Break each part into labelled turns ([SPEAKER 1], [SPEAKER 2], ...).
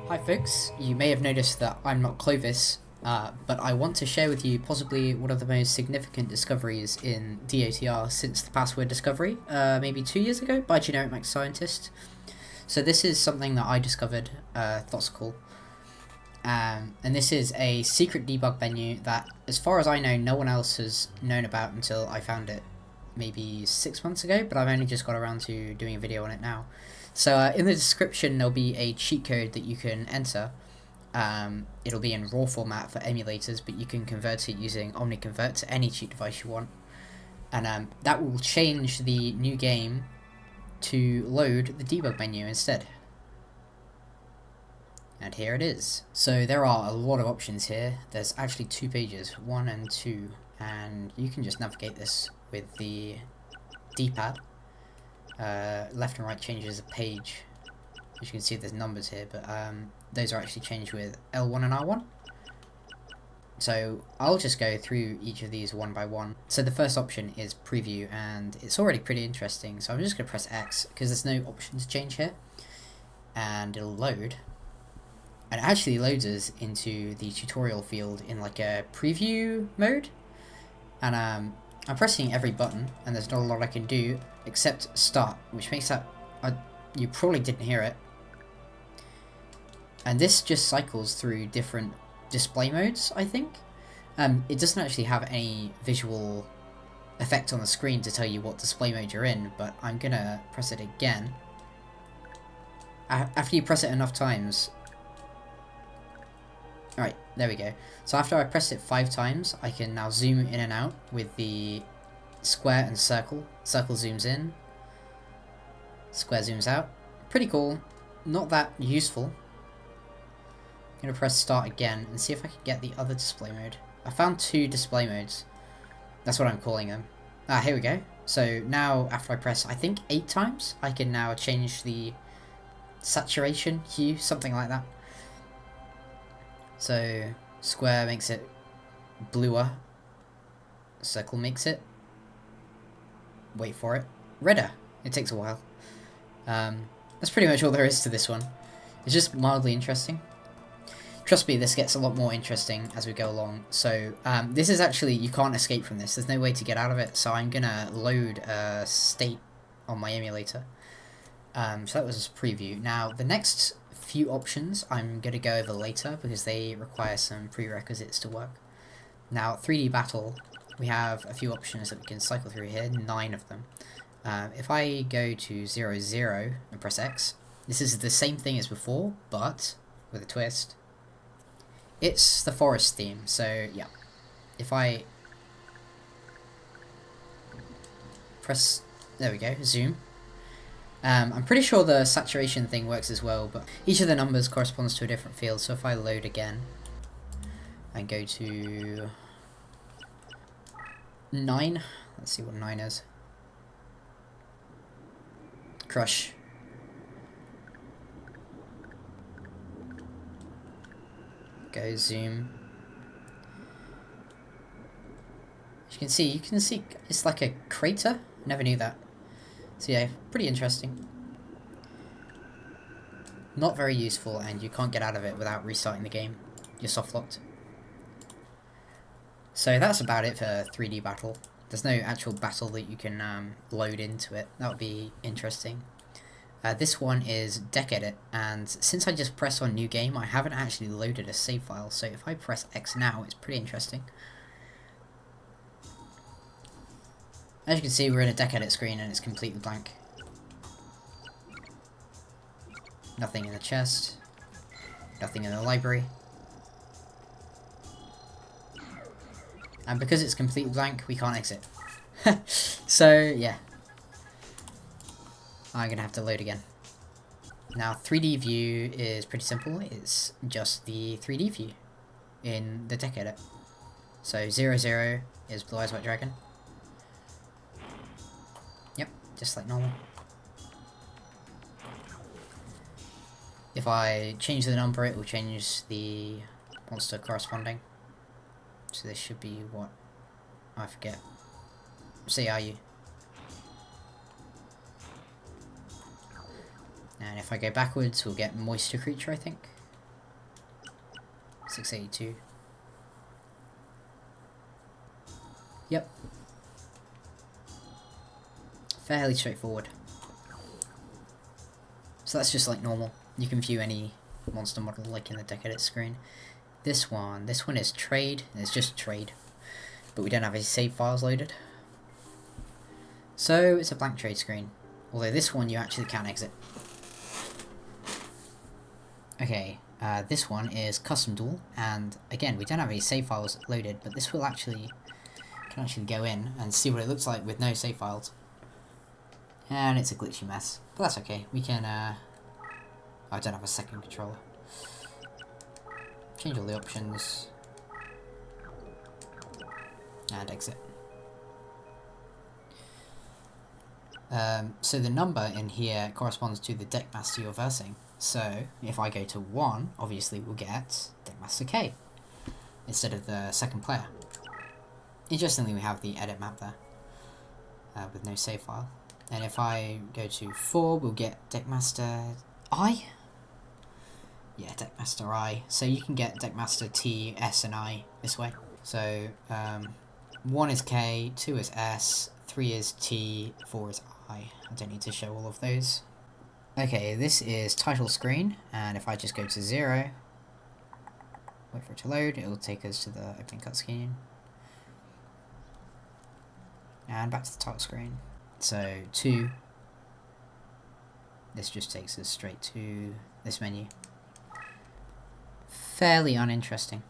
[SPEAKER 1] Hi folks, you may have noticed that I'm not Clovis, but I want to share with you possibly one of the most significant discoveries in DOTR since the password discovery, maybe 2 years ago, by a generic max scientist. So this is something that I discovered, thought's cool. And this is a secret debug menu that, as far as I know, no one else has known about until I found it maybe 6 months ago, but I've only just got around to doing a video on it now. So in the description there'll be a cheat code that you can enter. It'll be in raw format for emulators, but you can convert it using Omniconvert to any cheat device you want. And that will change the new game to load the debug menu instead. And here it is. So there are a lot of options here. There's actually 2 pages, 1 and 2, and you can just navigate this with the D-pad. Left and right changes the page. As you can see, there's numbers here, but those are actually changed with L1 and R1. So I'll just go through each of these one by one. So the first option is preview, and it's already pretty interesting. So I'm just going to press X because there's no options change here, and it'll load. And it actually loads us into the tutorial field in like a preview mode. And I'm pressing every button, and there's not a lot I can do except start, which makes that you probably didn't hear it. And this just cycles through different display modes, I think. It doesn't actually have any visual effect on the screen to tell you what display mode you're in, but I'm gonna press it again. After you press it enough times. Alright, there we go. So after I press it 5 times, I can now zoom in and out with the square and circle. Circle zooms in, square zooms out. Pretty cool. Not that useful. I'm going to press start again and see if I can get the other display mode. I found 2 display modes. That's what I'm calling them. Here we go. So now after I press, I think 8 times, I can now change the saturation hue, something like that. So square makes it bluer. Circle makes it, wait for it, redder. It takes a while. That's pretty much all there is to this one. It's just mildly interesting. Trust me, this gets a lot more interesting as we go along. So this is actually, you can't escape from this. There's no way to get out of it. So I'm gonna load a state on my emulator. So that was a preview. Now the next few options I'm going to go over later because they require some prerequisites to work. Now 3D battle, we have a few options that we can cycle through here, 9 of them. If I go to 0, 0 and press X, this is the same thing as before, but with a twist. It's the forest theme, so yeah. If I press, there we go, zoom. I'm pretty sure the saturation thing works as well, but each of the numbers corresponds to a different field. So if I load again and go to 9, let's see what 9 is. Crush. Go zoom. As you can see it's like a crater. Never knew that. So yeah, pretty interesting. Not very useful, and you can't get out of it without restarting the game. You're soft locked. So that's about it for 3D battle. There's no actual battle that you can load into it. That would be interesting. This one is deck edit, and since I just pressed on new game, I haven't actually loaded a save file. So if I press X now, it's pretty interesting. As you can see, we're in a deck edit screen and it's completely blank. Nothing in the chest. Nothing in the library. And because it's completely blank, we can't exit. So, yeah. I'm gonna have to load again. Now, 3D view is pretty simple. It's just the 3D view in the deck edit. So, 0, 0 is Blue Eyes White Dragon. Just like normal. If I change the number, it will change the monster corresponding. So this should be what? I forget. See, are you? And if I go backwards, we'll get Moisture Creature, I think. 682. Yep. Fairly straightforward. So that's just like normal. You can view any monster model like in the deck edit screen. This one is trade. It's just trade. But we don't have any save files loaded. So it's a blank trade screen. Although this one you actually can exit. Okay, this one is custom duel, and again we don't have any save files loaded, but this will actually can actually go in and see what it looks like with no save files. And it's a glitchy mess, but that's okay. We can I don't have a second controller. Change all the options and exit. So the number in here corresponds to the deckmaster you're versing. So if I go to 1, obviously we'll get deckmaster K instead of the second player. Interestingly, we have the edit map there with no save file. And if I go to 4, we'll get deckmaster I. Yeah, deckmaster I. So you can get deckmaster T, S, and I this way. So 1 is K, 2 is S, 3 is T, 4 is I. I don't need to show all of those. Okay, this is title screen, and if I just go to 0, wait for it to load, it will take us to the opening cutscene. And back to the title screen. So 2, this just takes us straight to this menu. Fairly uninteresting.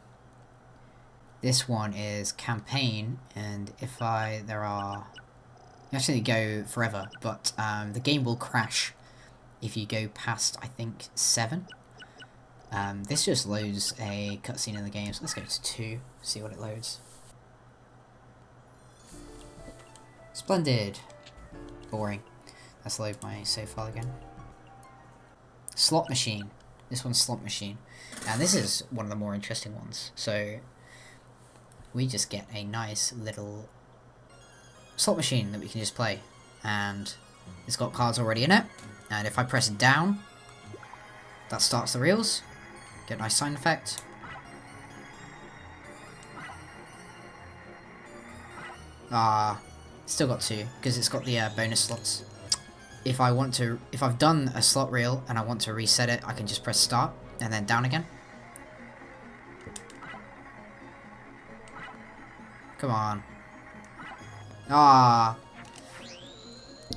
[SPEAKER 1] This one is campaign, and if there are, you actually go forever, but the game will crash if you go past, I think, 7. This just loads a cutscene in the game, so let's go to 2, see what it loads. Splendid. Boring. Let's load my save file again. Slot machine. This one's slot machine. And this is one of the more interesting ones. So we just get a nice little slot machine that we can just play. And it's got cards already in it. And if I press down, that starts the reels. Get a nice sound effect. Still got 2, because it's got the bonus slots. If I've done a slot reel and I want to reset it, I can just press start and then down again. Come on.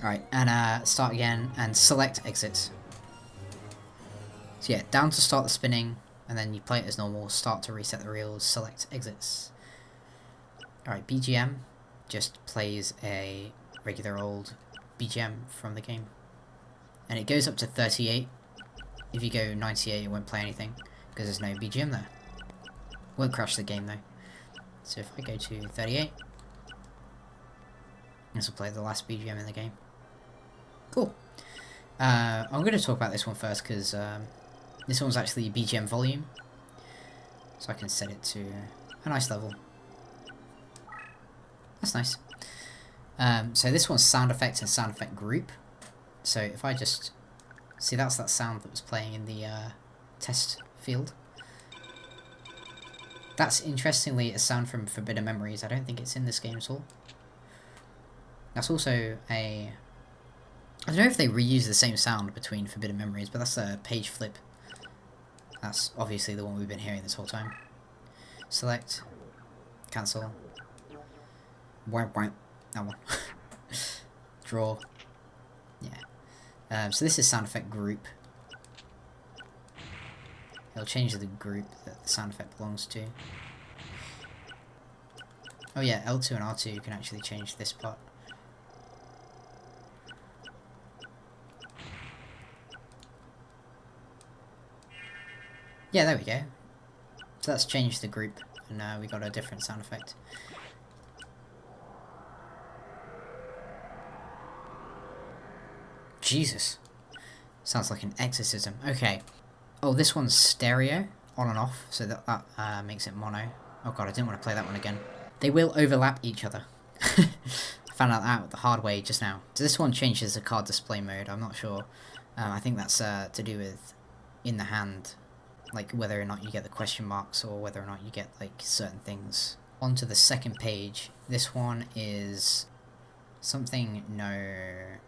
[SPEAKER 1] Alright, and start again and select exits. So yeah, down to start the spinning, and then you play it as normal, start to reset the reels, select exits. Alright, BGM just plays a regular old BGM from the game. And it goes up to 38. If you go 98, it won't play anything, because there's no BGM there. Won't crash the game though. So if I go to 38, this will play the last BGM in the game. Cool. I'm going to talk about this one first, because this one's actually BGM volume. So I can set it to a nice level. That's nice. So this one's sound effects and sound effect group. So if I just see, that's that sound that was playing in the test field. That's interestingly a sound from Forbidden Memories. I don't think it's in this game at all. That's also a, I don't know if they reuse the same sound between Forbidden Memories, but that's a page flip. That's obviously the one we've been hearing this whole time. Select, cancel. That one. Draw. Yeah. So this is sound effect group. It'll change the group that the sound effect belongs to. Oh yeah, L2 and R2 can actually change this part. Yeah, there we go. So that's changed the group, and now we got a different sound effect. Jesus. Sounds like an exorcism. Okay. Oh, this one's stereo, on and off, so that makes it mono. Oh god, I didn't want to play that one again. They will overlap each other. I found out the hard way just now. So this one changes the card display mode, I'm not sure. I think that's to do with in the hand like whether or not you get the question marks or whether or not you get like certain things. Onto the second page. This one is something no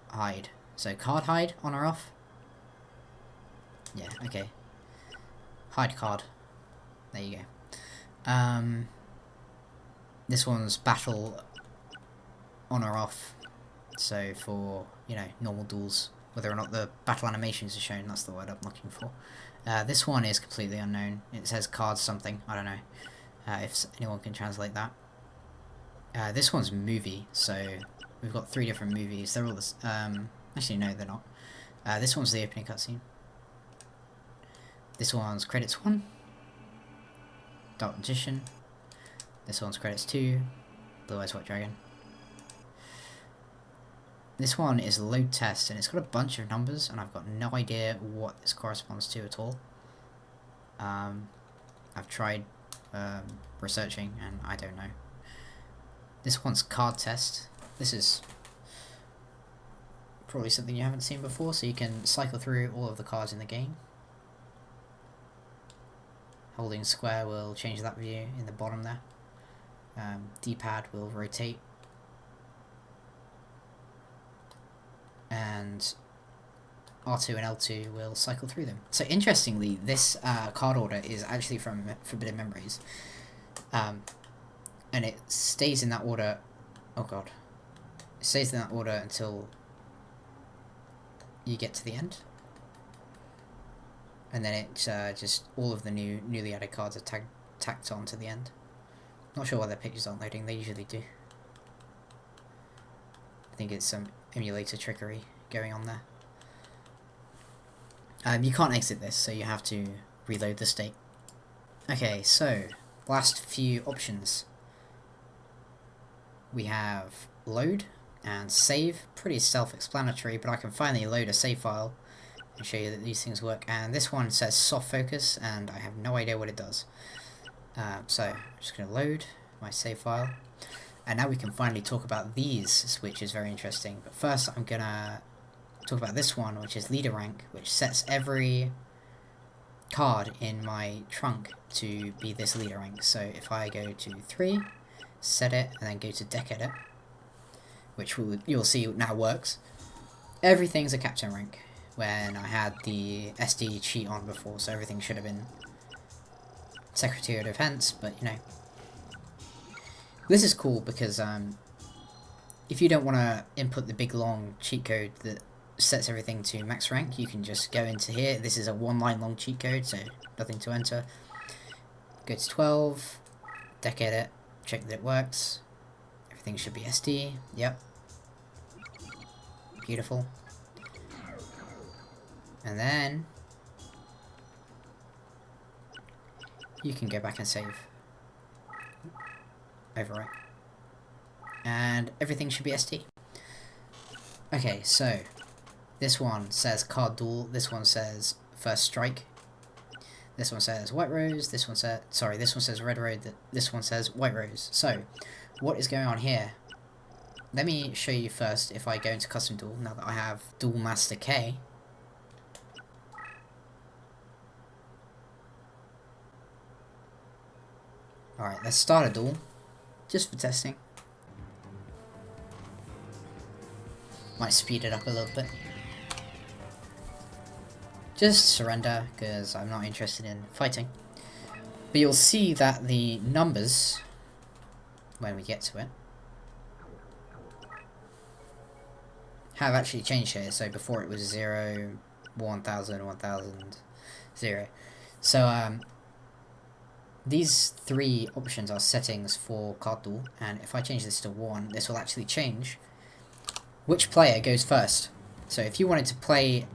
[SPEAKER 1] hide. So card hide on or off? Yeah, okay. Hide card. There you go. This one's battle on or off. So for, you know, normal duels, whether or not the battle animations are shown, that's the word I'm looking for. This one is completely unknown. It says card something, I don't know if anyone can translate that. This one's movie, so we've got 3 different movies. They're all this. Actually, no, they're not. This one's the opening cutscene. This one's credits 1. Dark Magician. This one's credits 2. Blue Eyes White Dragon. This one is load test, and it's got a bunch of numbers, and I've got no idea what this corresponds to at all. I've tried researching, and I don't know. This one's card test. This is probably something you haven't seen before, so you can cycle through all of the cards in the game. Holding square will change that view in the bottom there. D-pad will rotate. And R2 and L2 will cycle through them. So interestingly, this card order is actually from Forbidden Memories. And it stays in that order, oh god, it stays in that order until you get to the end. And then it just, all of the newly added cards are tacked on to the end. Not sure why their pictures aren't loading, they usually do. I think it's some emulator trickery going on there. You can't exit this, so you have to reload the state. Okay, so last few options. We have load and save, pretty self-explanatory, but I can finally load a save file and show you that these things work. And this one says soft focus, and I have no idea what it does. So I'm just going to load my save file. And now we can finally talk about these, which is very interesting. But first I'm going to talk about this one, which is leader rank, which sets every card in my trunk to be this leader rank. So if I go to 3, set it, and then go to deck edit, which you'll see now works, everything's a captain rank, when I had the SD cheat on before, so everything should have been Secretary of Defense, but you know. This is cool because if you don't want to input the big long cheat code that sets everything to max rank, you can just go into here. This is a 1-line long cheat code, so nothing to enter. Go to 12, deck edit, check that it works. Everything should be SD, yep. Beautiful. And then you can go back and save. Overwrite. And everything should be SD. Okay, so this one says card duel, this one says first strike, this one says white rose, this one says, sorry, this one says red rose, this one says white rose. So what is going on here? Let me show you first if I go into custom duel, now that I have Duel Master K. Alright, let's start a duel, just for testing. Might speed it up a little bit. Just surrender, because I'm not interested in fighting. But you'll see that the numbers, when we get to it, have actually changed here. So before it was 0, 1000, 1000, 0. So these 3 options are settings for card duel, and if I change this to 1, this will actually change which player goes first. So if you wanted to play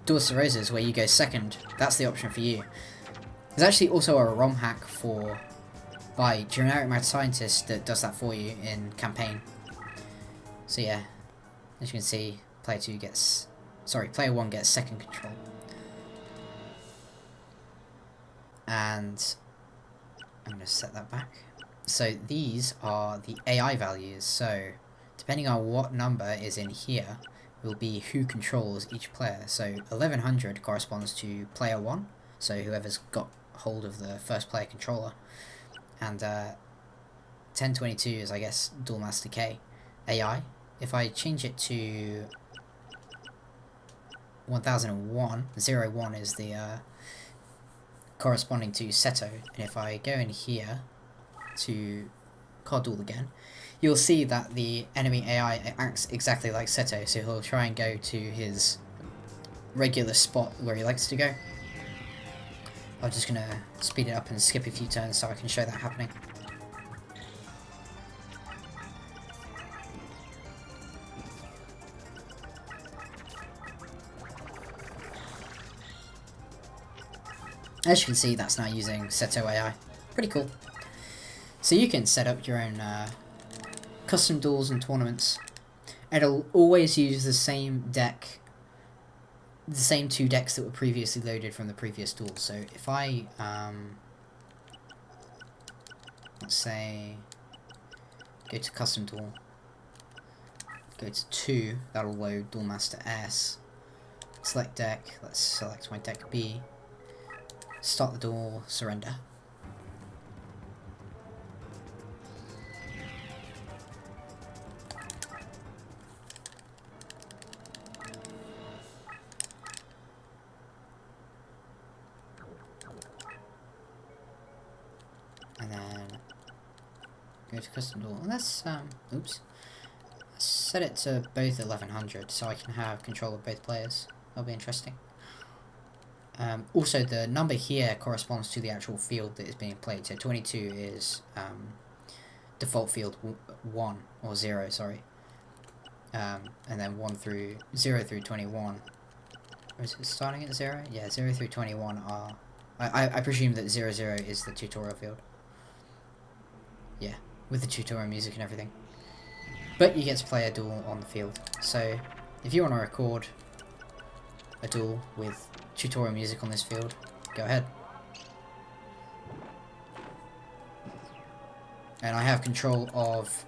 [SPEAKER 1] Duelists of Roses where you go second, that's the option for you. There's actually also a ROM hack by Generic Mad Scientist that does that for you in campaign. So yeah, as you can see, player 1 gets second control. And I'm going to set that back. So these are the AI values. So depending on what number is in here, will be who controls each player. So 1100 corresponds to player 1, so whoever's got hold of the first player controller, and 1022 is, I guess, Duel Master K AI. If I change it to 1001, 01 is the corresponding to Seto, and if I go in here to Card Duel again, you'll see that the enemy AI acts exactly like Seto, so he'll try and go to his regular spot where he likes to go. I'm just going to speed it up and skip a few turns so I can show that happening. As you can see, that's now using Seto AI. Pretty cool. So you can set up your own custom duels and tournaments. It'll always use the same deck, the same 2 decks that were previously loaded from the previous duel. So if I, let's say, go to custom duel, go to 2, that'll load Duel Master S, select deck, let's select my deck B, start the duel, surrender. And then go to custom duel. And let's let's set it to both 1100 so I can have control of both players. That'll be interesting. Also, the number here corresponds to the actual field that is being played. So 22 is default field 1 or 0, sorry. And then 0 through 21. Or is it starting at 0? Yeah, 0 through 21 are. I presume that 00 is the tutorial field. Yeah, with the tutorial music and everything. But you get to play a duel on the field. So if you want to record a duel with tutorial music on this field, go ahead. And I have control of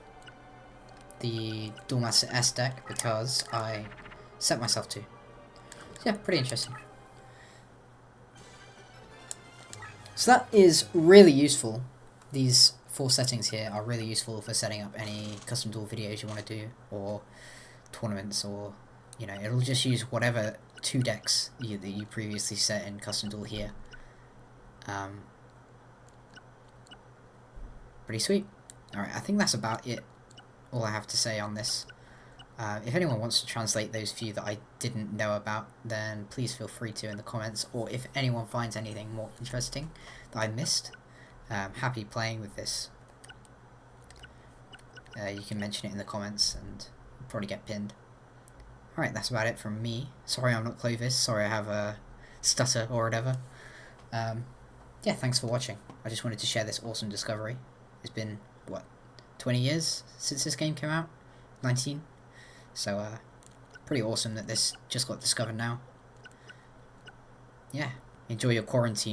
[SPEAKER 1] the Duel Master S deck because I set myself to. So yeah, pretty interesting. So that is really useful. These 4 settings here are really useful for setting up any custom duel videos you want to do, or tournaments, or, you know, it'll just use whatever 2 decks that you previously set in custom duel here. Pretty sweet. Alright, I think that's about it. All I have to say on this. If anyone wants to translate those few that I didn't know about, then please feel free to in the comments, or if anyone finds anything more interesting that I missed, happy playing with this. You can mention it in the comments and you'll probably get pinned. Alright, that's about it from me. Sorry I'm not Clovis, sorry I have a stutter or whatever. Yeah, thanks for watching. I just wanted to share this awesome discovery. It's been, what, 20 years since this game came out? 19? So, pretty awesome that this just got discovered now. Yeah, enjoy your quarantine.